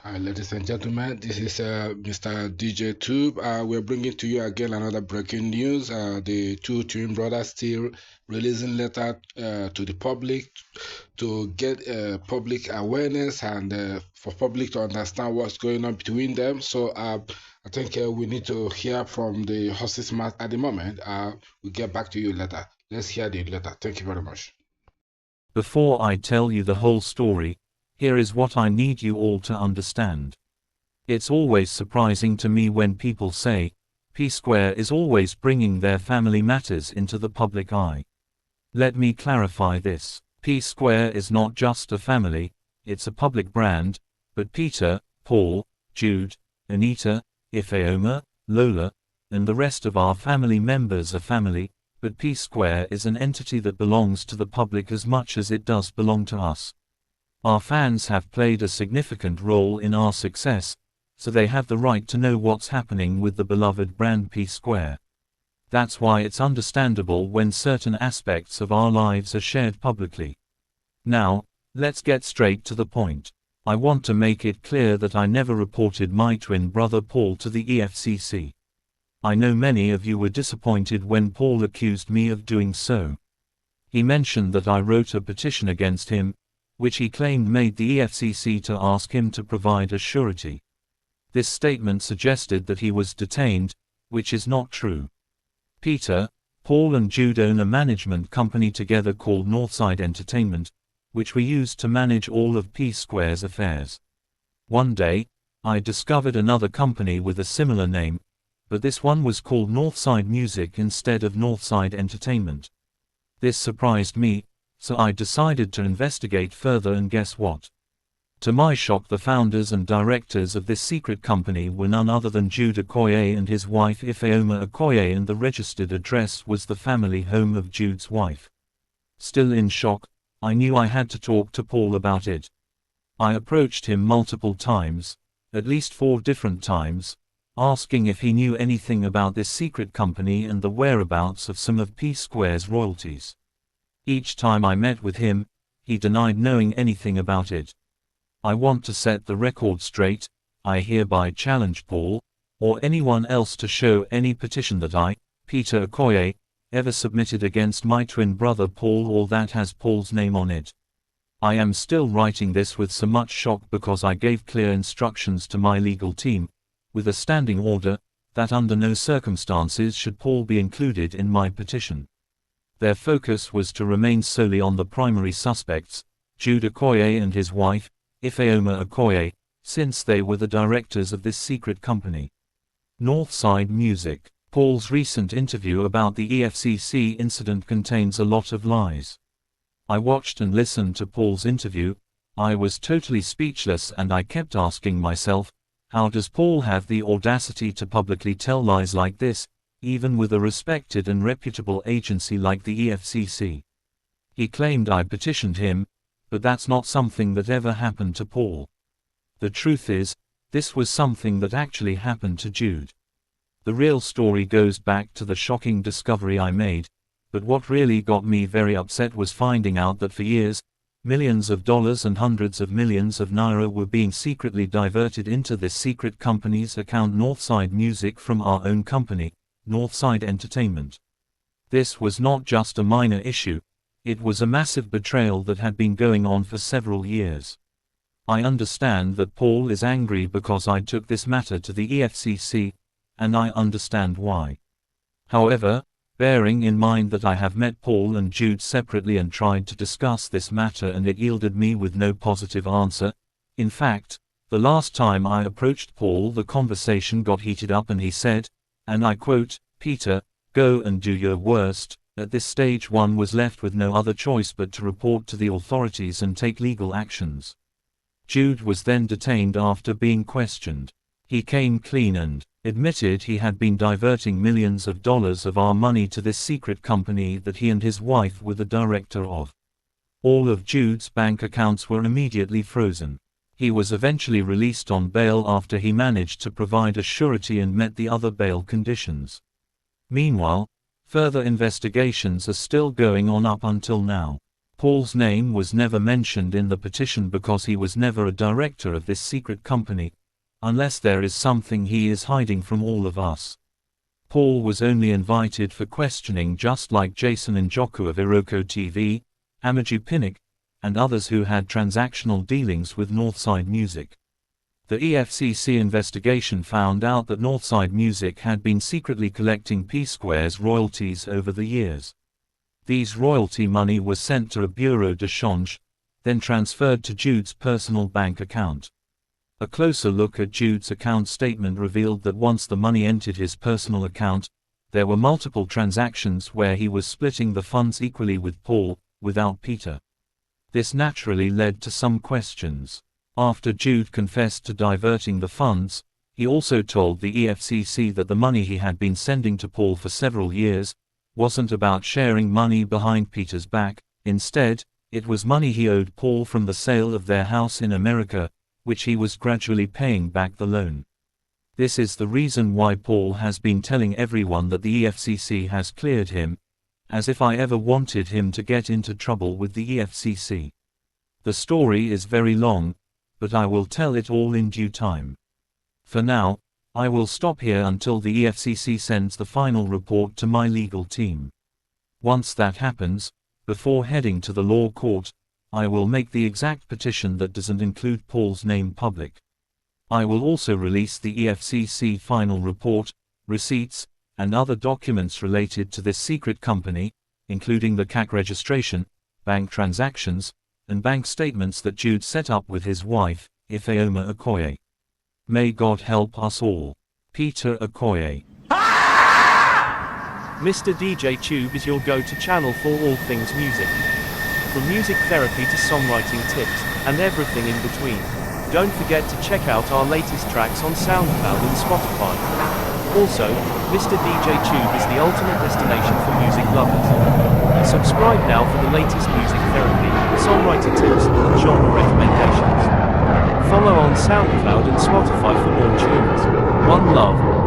Hi, ladies and gentlemen, this is Mr. DJ Tube. We're bringing to you again another breaking news. The two twin brothers still releasing letter to the public to get public awareness and for public to understand what's going on between them. So I think we need to hear from the horse's mouth at the moment. We'll get back to you later. Let's hear the letter. Thank you very much. Before I tell you the whole story, here is what I need you all to understand. It's always surprising to me when people say, P Square is always bringing their family matters into the public eye. Let me clarify this. P Square is not just a family, it's a public brand, but Peter, Paul, Jude, Anita, Ifeoma, Lola, and the rest of our family members are family, but P Square is an entity that belongs to the public as much as it does belong to us. Our fans have played a significant role in our success, so they have the right to know what's happening with the beloved brand P Square. That's why it's understandable when certain aspects of our lives are shared publicly. Now, let's get straight to the point. I want to make it clear that I never reported my twin brother Paul to the EFCC. I know many of you were disappointed when Paul accused me of doing so. He mentioned that I wrote a petition against him, which he claimed made the EFCC to ask him to provide a surety. This statement suggested that he was detained, which is not true. Peter, Paul and Jude own a management company together called Northside Entertainment, which we used to manage all of P Square's affairs. One day, I discovered another company with a similar name, but this one was called Northside Music instead of Northside Entertainment. This surprised me, so I decided to investigate further, and guess what? To my shock, the founders and directors of this secret company were none other than Jude Okoye and his wife Ifeoma Okoye, and the registered address was the family home of Jude's wife. Still in shock, I knew I had to talk to Paul about it. I approached him multiple times, at least 4 different times, asking if he knew anything about this secret company and the whereabouts of some of P Square's royalties. Each time I met with him, he denied knowing anything about it. I want to set the record straight. I hereby challenge Paul, or anyone else, to show any petition that I, Peter Okoye, ever submitted against my twin brother Paul or that has Paul's name on it. I am still writing this with so much shock because I gave clear instructions to my legal team, with a standing order, that under no circumstances should Paul be included in my petition. Their focus was to remain solely on the primary suspects, Jude Okoye and his wife, Ifeoma Okoye, since they were the directors of this secret company. Northside Music. Paul's recent interview about the EFCC incident contains a lot of lies. I watched and listened to Paul's interview. I was totally speechless, and I kept asking myself, how does Paul have the audacity to publicly tell lies like this, even with a respected and reputable agency like the EFCC? He claimed I petitioned him, but that's not something that ever happened to Paul. The truth is, this was something that actually happened to Jude. The real story goes back to the shocking discovery I made, but what really got me very upset was finding out that for years, millions of dollars and hundreds of millions of naira were being secretly diverted into this secret company's account, Northside Music, from our own company, Northside Entertainment. This was not just a minor issue, it was a massive betrayal that had been going on for several years. I understand that Paul is angry because I took this matter to the EFCC, and I understand why. However, bearing in mind that I have met Paul and Jude separately and tried to discuss this matter and it yielded me with no positive answer. In fact, the last time I approached Paul, the conversation got heated up and he said, and I quote, "Peter, go and do your worst." At this stage one was left with no other choice but to report to the authorities and take legal actions. Jude was then detained after being questioned. He came clean and admitted he had been diverting millions of dollars of our money to this secret company that he and his wife were the director of. All of Jude's bank accounts were immediately frozen. He was eventually released on bail after he managed to provide a surety and met the other bail conditions. Meanwhile, further investigations are still going on up until now. Paul's name was never mentioned in the petition because he was never a director of this secret company, unless there is something he is hiding from all of us. Paul was only invited for questioning, just like Jason Njoku of Iroko TV, Amaju Pinnick, and others who had transactional dealings with Northside Music. The EFCC investigation found out that Northside Music had been secretly collecting P-Square's royalties over the years. These royalty money was sent to a bureau de change, then transferred to Jude's personal bank account. A closer look at Jude's account statement revealed that once the money entered his personal account, there were multiple transactions where he was splitting the funds equally with Paul, without Peter. This naturally led to some questions. After Jude confessed to diverting the funds, he also told the EFCC that the money he had been sending to Paul for several years wasn't about sharing money behind Peter's back. Instead, it was money he owed Paul from the sale of their house in America, which he was gradually paying back the loan. This is the reason why Paul has been telling everyone that the EFCC has cleared him, as if I ever wanted him to get into trouble with the EFCC. The story is very long, but I will tell it all in due time. For now, I will stop here until the EFCC sends the final report to my legal team. Once that happens, before heading to the law court, I will make the exact petition that doesn't include Paul's name public. I will also release the EFCC final report, receipts, and other documents related to this secret company, including the CAC registration, bank transactions, and bank statements that Jude set up with his wife, Ifeoma Okoye. May God help us all. Peter Okoye. Mr. DJ Tube is your go-to channel for all things music. From music therapy to songwriting tips, and everything in between. Don't forget to check out our latest tracks on SoundCloud and Spotify. Also, Mr. DJ Tube is the ultimate destination for music lovers. Subscribe now for the latest music therapy, songwriting tips, and genre recommendations. Follow on SoundCloud and Spotify for more tunes. One love.